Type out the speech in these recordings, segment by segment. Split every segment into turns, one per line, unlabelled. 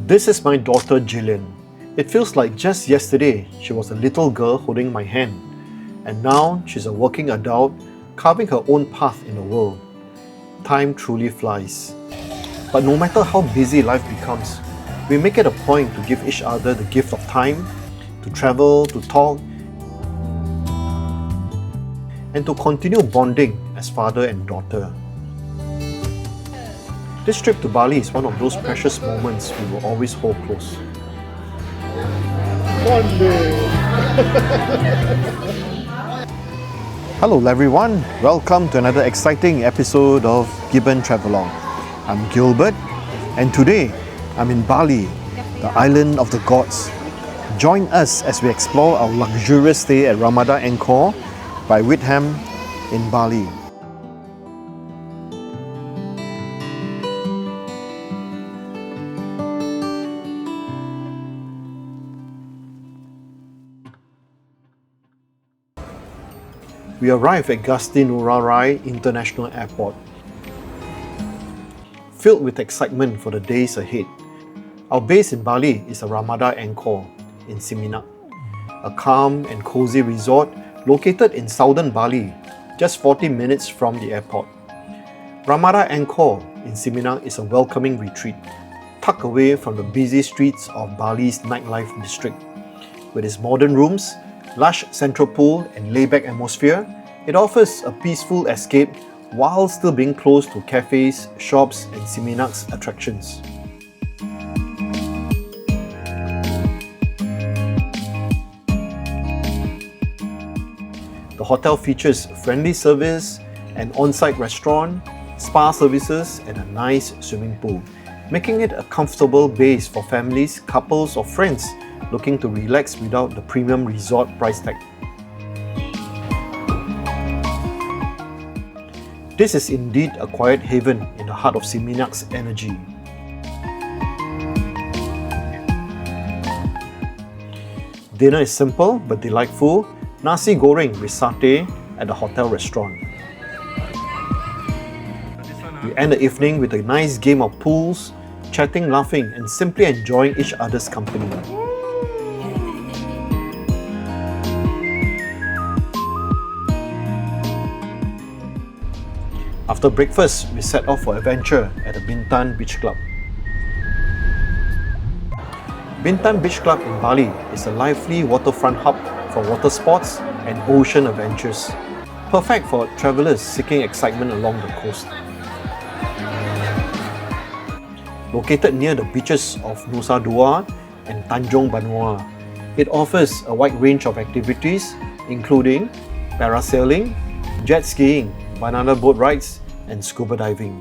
This is my daughter Gillian. It feels like just yesterday she was a little girl holding my hand, and now she's a working adult carving her own path in the world. Time truly flies. But no matter how busy life becomes, we make it a point to give each other the gift of time, to travel, to talk, and to continue bonding as father and daughter. This trip to Bali is one of those precious moments we will always hold close. Hello everyone, welcome to another exciting episode of Gibbon Travelogue. I'm Gilbert, and today I'm in Bali, the island of the gods. Join us as we explore our luxurious stay at Ramada Encore by Wyndham in Bali. We arrive at Gusti Ngurah Rai International Airport. Filled with excitement for the days ahead, our base in Bali is a Ramada Encore in Seminyak, a calm and cozy resort located in southern Bali, just 40 minutes from the airport. Ramada Encore in Seminyak is a welcoming retreat, tucked away from the busy streets of Bali's nightlife district. With its modern rooms, lush central pool and laid-back atmosphere, it offers a peaceful escape while still being close to cafes, shops and Seminyak's attractions. The hotel features friendly service, an on-site restaurant, spa services and a nice swimming pool, making it a comfortable base for families, couples or friends looking to relax without the premium resort price tag. This is indeed a quiet haven in the heart of Seminyak's energy. Dinner is simple but delightful, nasi goreng with satay at the hotel restaurant. We end the evening with a nice game of pools, chatting, laughing and simply enjoying each other's company. After breakfast, we set off for adventure at the Bintang Beach Club. Bintang Beach Club in Bali is a lively waterfront hub for water sports and ocean adventures, perfect for travelers seeking excitement along the coast. Located near the beaches of Nusa Dua and Tanjung Banua, it offers a wide range of activities including parasailing, jet skiing, banana boat rides and scuba diving.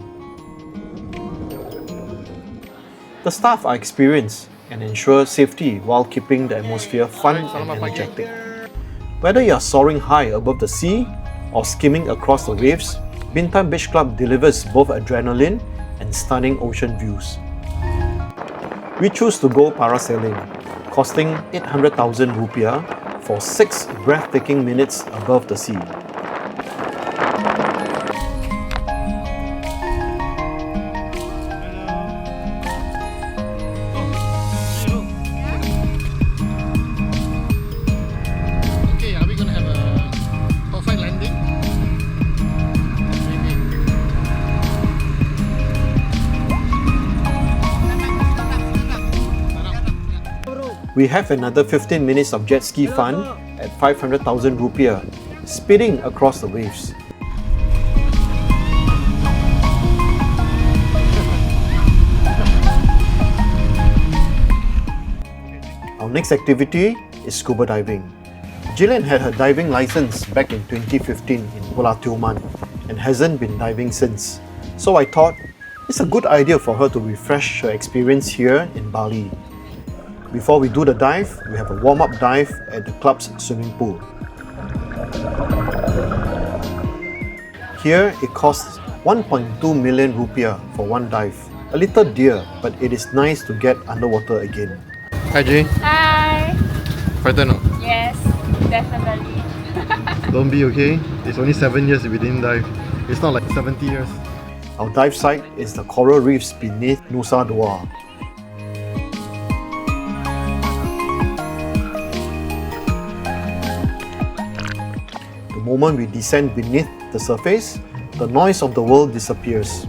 The staff are experienced and ensure safety while keeping the atmosphere fun and energetic. Whether you are soaring high above the sea or skimming across the waves, Bintang Beach Club delivers both adrenaline and stunning ocean views. We choose to go parasailing, costing 800,000 rupiah for 6 breathtaking minutes above the sea. We have another 15 minutes of jet ski fun at 500,000 rupiah, speeding across the waves. Our next activity is scuba diving. Gillian had her diving license back in 2015 in Pulau Tioman and hasn't been diving since. So I thought it's a good idea for her to refresh her experience here in Bali. Before we do the dive, we have a warm-up dive at the club's swimming pool. Here, it costs 1.2 million rupiah for one dive. A little dear, but it is nice to get underwater again. Hi Jay.
Hi.
Frightened no?
Yes, definitely.
Don't be okay. It's only 7 years we didn't dive. It's not like 70 years. Our dive site is the coral reefs beneath Nusa Dua. moment we descend beneath the surface, the noise of the world disappears,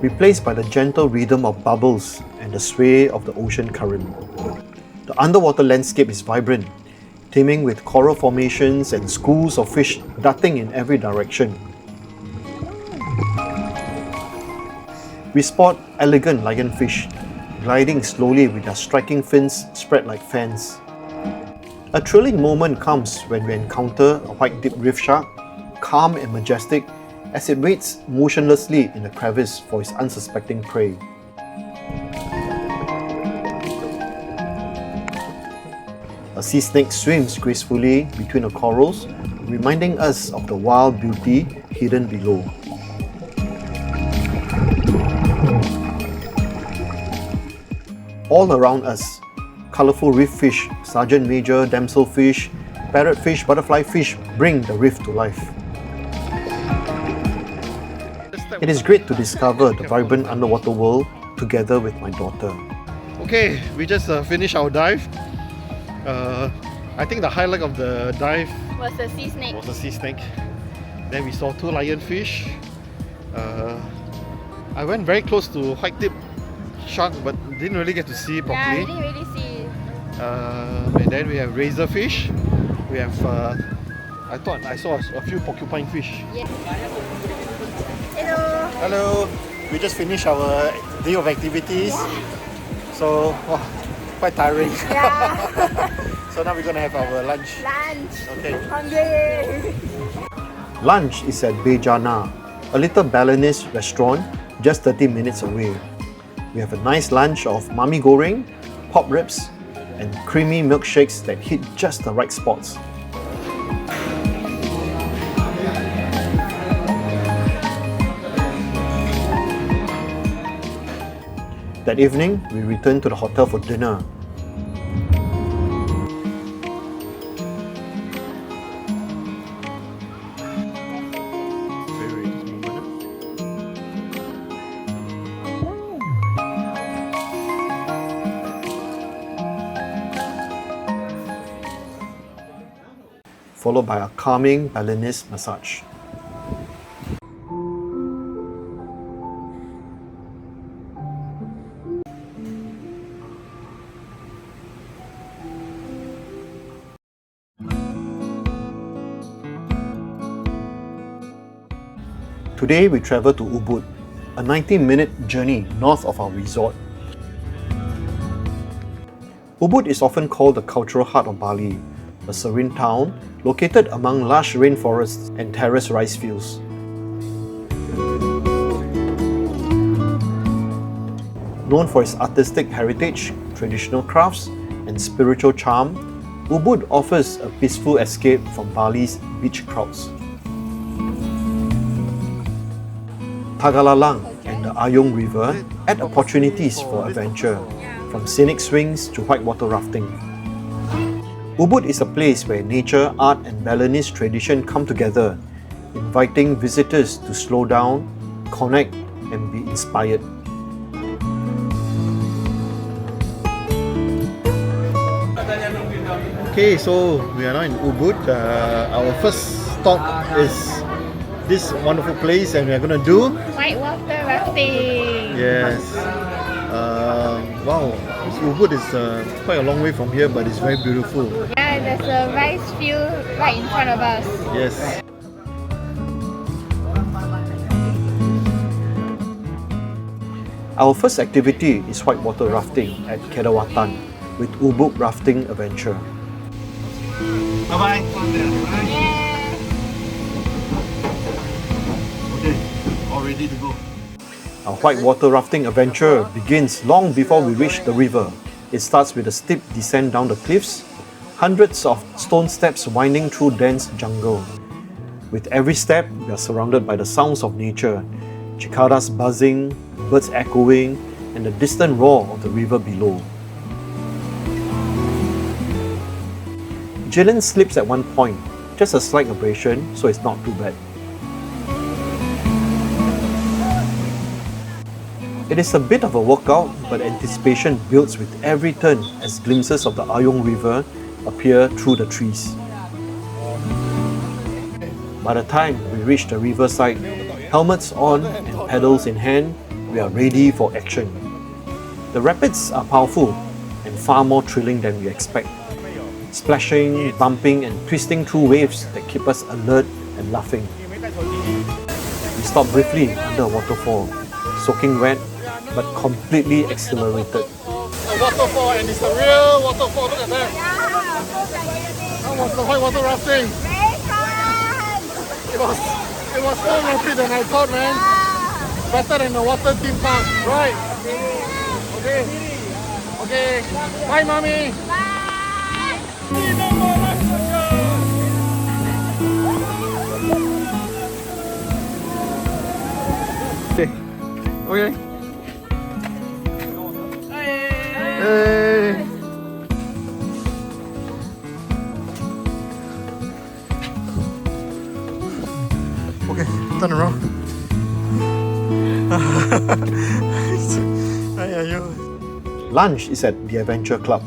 replaced by the gentle rhythm of bubbles and the sway of the ocean current. The underwater landscape is vibrant, teeming with coral formations and schools of fish darting in every direction. We spot elegant lionfish, gliding slowly with their striking fins spread like fans. A thrilling moment comes when we encounter a white-tipped reef shark, calm and majestic as it waits motionlessly in a crevice for its unsuspecting prey. A sea snake swims gracefully between the corals, reminding us of the wild beauty hidden below. All around us, colourful reef fish, sergeant major, damselfish, parrotfish, butterfly fish bring the reef to life. It is great to discover the vibrant underwater world together with my daughter.
Okay, we just finished our dive. I think the highlight of the dive
Was a sea snake.
was a sea snake. Then we saw 2 lionfish. I went very close to white-tip shark but didn't really get to see
Yeah, I
properly.
didn't really see.
And then we have razorfish. We have, I thought I saw a few porcupine fish.
Yeah. Hello.
Hello, we just finished our day of activities. So, quite tiring.
Yeah.
So now we're gonna have our lunch.
Lunch.
Okay.
Hungry.
Lunch is at Bejana, a little Balinese restaurant just 30 minutes away. We have a nice lunch of mami goreng, pork ribs, and creamy milkshakes that hit just the right spots. That evening, we returned to the hotel for dinner. Followed by a calming Balinese massage. Today we travel to Ubud, a 90-minute journey north of our resort. Ubud is often called the cultural heart of Bali, a serene town located among lush rainforests and terraced rice fields. Known for its artistic heritage, traditional crafts, and spiritual charm, Ubud offers a peaceful escape from Bali's beach crowds. Tegallalang and the Ayung River add opportunities for adventure, from scenic swings to whitewater rafting. Ubud is a place where nature, art and Balinese tradition come together, inviting visitors to slow down, connect and be inspired.
Okay, so we are now in Ubud. Our first stop is this wonderful place and we are going to do...
Whitewater rafting.
Yes. Wow, this Ubud is quite a long way from here but it's very beautiful.
Yeah, there's a rice field right in front of us.
Yes.
Our first activity is whitewater rafting at Kedawatan with Ubud Rafting Adventure.
Bye-bye.
Yeah.
Okay, all ready to go.
Our whitewater rafting adventure begins long before we reach the river. It starts with a steep descent down the cliffs, hundreds of stone steps winding through dense jungle. With every step, we are surrounded by the sounds of nature, cicadas buzzing, birds echoing, and the distant roar of the river below. Gillian slips at one point, just a slight abrasion, so it's not too bad. It is a bit of a workout, but anticipation builds with every turn as glimpses of the Ayung River appear through the trees. By the time we reach the riverside, helmets on and paddles in hand, we are ready for action. The rapids are powerful and far more thrilling than we expect. Splashing, bumping and twisting through waves that keep us alert and laughing. We stop briefly under a waterfall, soaking wet but completely exhilarated.
A waterfall, and it's a real waterfall. Look at that. How was the whitewater rafting? It was more rocky than I thought, man. Better than the water theme park, right? Okay. Okay. Bye, mommy. Okay. Okay. Hey. Okay, turn around.
Lunch is at the Adventure Club.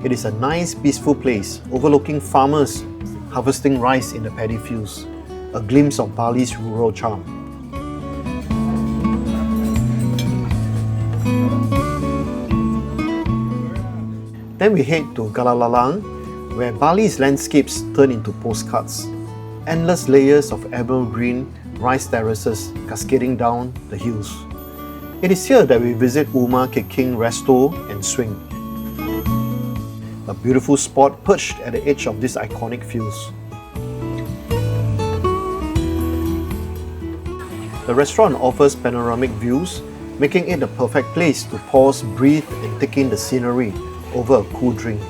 It is a nice, peaceful place overlooking farmers harvesting rice in the paddy fields, a glimpse of Bali's rural charm. Then we head to Tegallalang, where Bali's landscapes turn into postcards. Endless layers of emerald green rice terraces cascading down the hills. It is here that we visit Uma King Resto and Swing, a beautiful spot perched at the edge of these iconic fields. The restaurant offers panoramic views, making it the perfect place to pause, breathe and take in the scenery over a cool drink.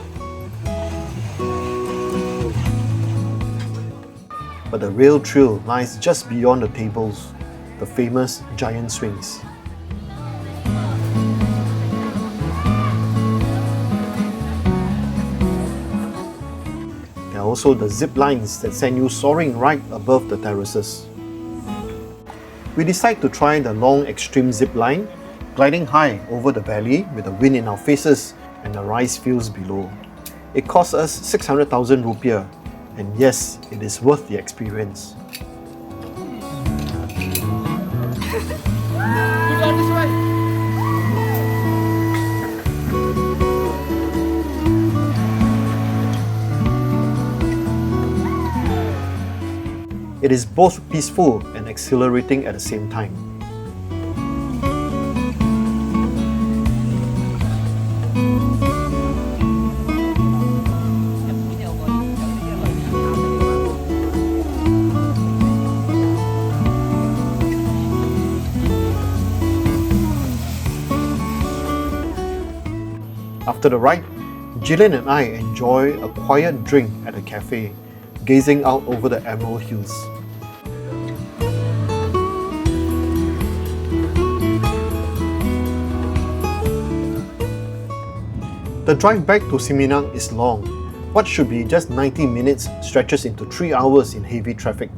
But the real thrill lies just beyond the tables, the famous giant swings. There are also the zip lines that send you soaring right above the terraces. We decide to try the long extreme zip line, gliding high over the valley with the wind in our faces and the rice fields below. It cost us 600,000 rupiah, and yes, it is worth the experience. It is both peaceful and exhilarating at the same time. After the ride, Gillian and I enjoy a quiet drink at a cafe, gazing out over the Emerald Hills. The drive back to Seminyak is long. What should be just 90 minutes stretches into 3 hours in heavy traffic.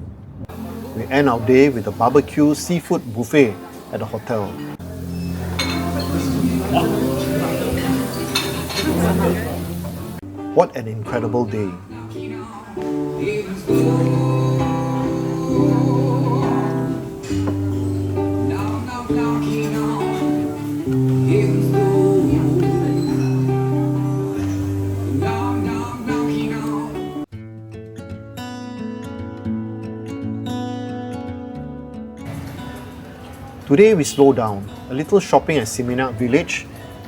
We end our day with a barbecue seafood buffet at the hotel. What an incredible day. Today we slow down, a little shopping at Seminyak Village,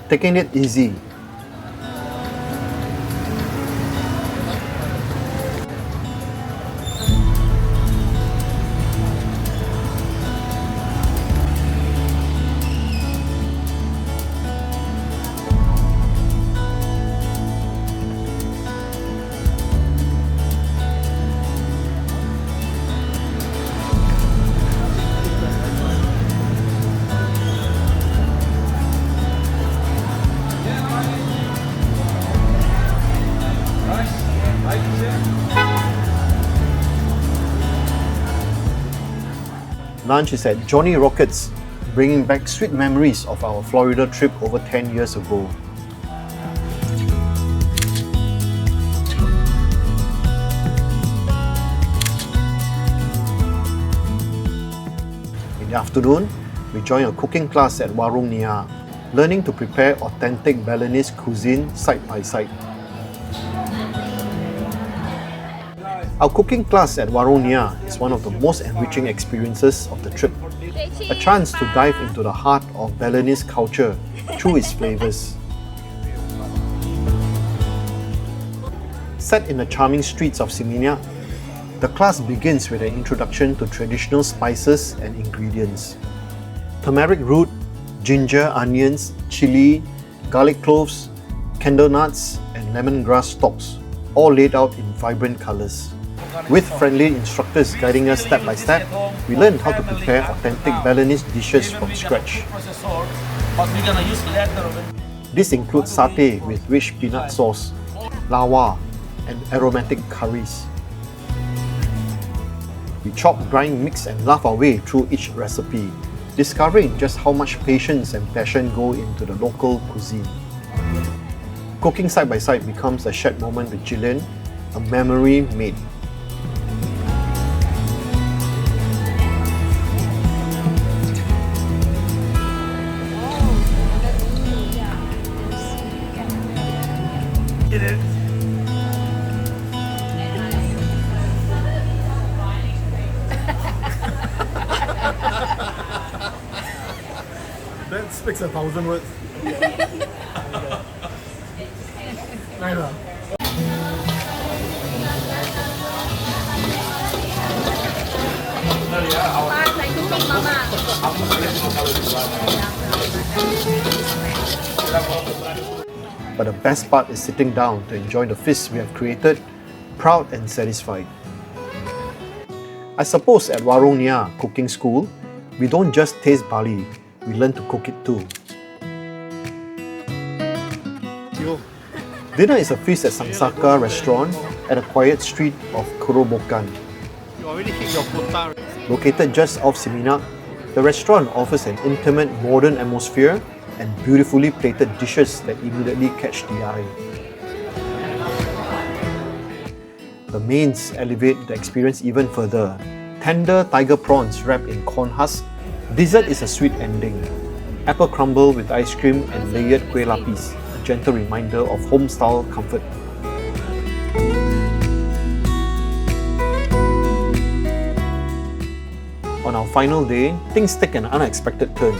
taking it easy. Lunch is at Johnny Rockets, bringing back sweet memories of our Florida trip over 10 years ago. the afternoon, we join a cooking class at Warung Nia, learning to prepare authentic Balinese cuisine side by side. Our cooking class at Warung Nia is one of the most enriching experiences of the trip. A chance to dive into the heart of Balinese culture through its flavours. Set in the charming streets of Seminyak, the class begins with an introduction to traditional spices and ingredients. Turmeric root, ginger, onions, chili, garlic cloves, candle nuts, and lemongrass stalks, all laid out in vibrant colours. With friendly instructors guiding us step by step, we learned how to prepare authentic Balinese dishes from scratch. This includes satay with rich peanut sauce, lawa, and aromatic curries. We chop, grind, mix, and laugh our way through each recipe, discovering just how much patience and passion go into the local cuisine. Cooking side by side becomes a shared moment with Gillian, a memory made.
That speaks 1,000 words. Nice.
But the best part is sitting down to enjoy the feast we have created, proud and satisfied. I suppose at Warung Nia Cooking School, we don't just taste Bali, we learn to cook it too. Dinner is a feast at Sangsaka Restaurant at a quiet street of Kerobokan.
You already hit your quota.
Located just off Seminyak, the restaurant offers an intimate modern atmosphere and beautifully plated dishes that immediately catch the eye. The mains elevate the experience even further. Tender tiger prawns wrapped in corn husk. Dessert is a sweet ending. Apple crumble with ice cream and layered kueh lapis, a gentle reminder of home-style comfort. On our final day, things take an unexpected turn.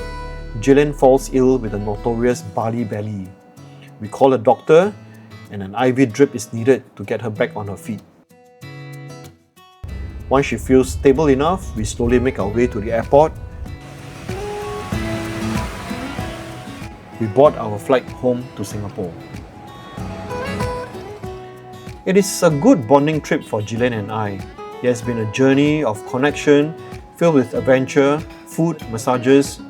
Gillian falls ill with a notorious Bali Belly. We call a doctor, and an IV drip is needed to get her back on her feet. Once she feels stable enough, we slowly make our way to the airport. We board our flight home to Singapore. It is a good bonding trip for Gillian and I. It has been a journey of connection, filled with adventure, food, massages,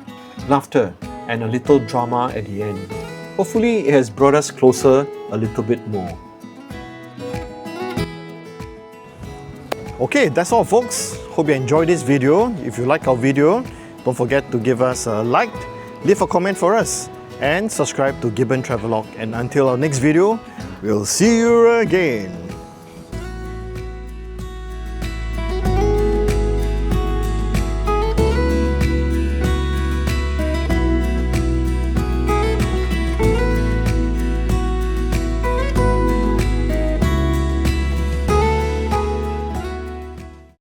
laughter, and a little drama at the end. Hopefully, it has brought us closer a little bit more. Okay, that's all folks. Hope you enjoyed this video. If you like our video, don't forget to give us a like, leave a comment for us, and subscribe to Gibbon Travelogue. And until our next video, we'll see you again.